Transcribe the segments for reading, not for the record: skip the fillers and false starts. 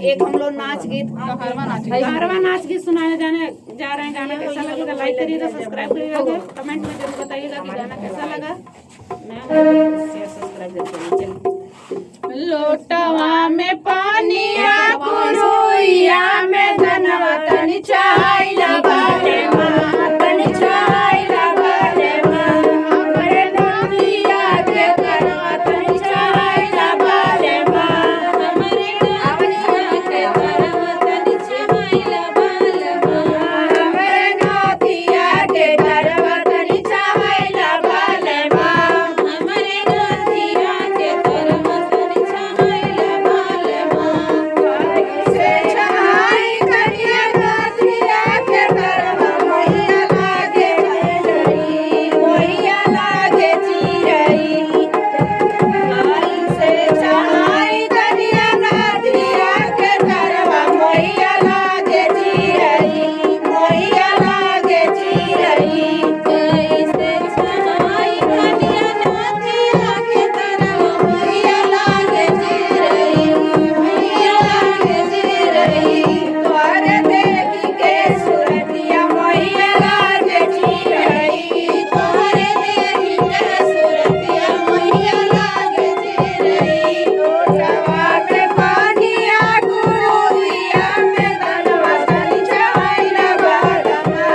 एक हम लोग नाच गीत कारवा नाच गीत सुनाने जा रहे हैं। गाना कैसा लगेगा लाइक करिएगा, सब्सक्राइब करिएगा, कमेंट में जरूर बताइएगा कि गाना कैसा लगा। शेयर सब्सक्राइब जरूर करिए। लोटवा में पानी कुरुइया में धनवा तनी चाइला बाले माँ, तनी चाइला बाले माँ, हमरे नदिया के धनवा तनी चाइला बाले माँ, हमरे नदिया के धनवा तनी चाइला बाले माँ, हमरे नदिया के धनवा तनी चाइला बाले माँ, हमरे नदिया के धनवा तनी चाइला बाले माँ, से छाई करिया नदिया के धनवा मैया लागे चिरई, मैया लागे चिरई, आई से छाई करिया नदिया के धनवा मैया लागे चिरई, मैया लागे चिरई, आई से छाई करिया नदिया के धनवा मैया लागे चिरई, मैया लागे चिरई, तोरे देखी के सुरतिया मैया लागे चिरई, तोरे देखी के सुरतिया मैया लागे चिरई, लोटवा के पानिया कुरुइया में धनवा तनी चाइला बालमा,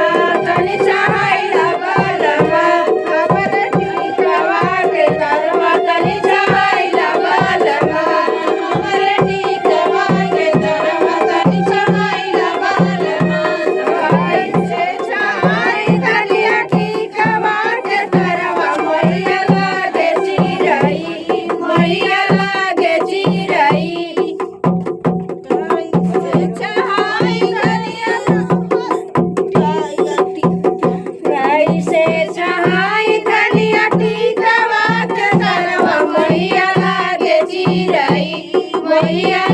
तनी चाइला बालमा, हमरे टीकवा के धनवा तनी चाइला बालमा, हमरे टीकवा के धनवा तनी चाइला बालमा, आई से छाई करिया टीकवा के धनवा मैया लागे चिरई, मैया लागे चिरई, आई से छाई करिया आई से छाई करिया टीकवा के धनवा मैया लागे चिरई, मैया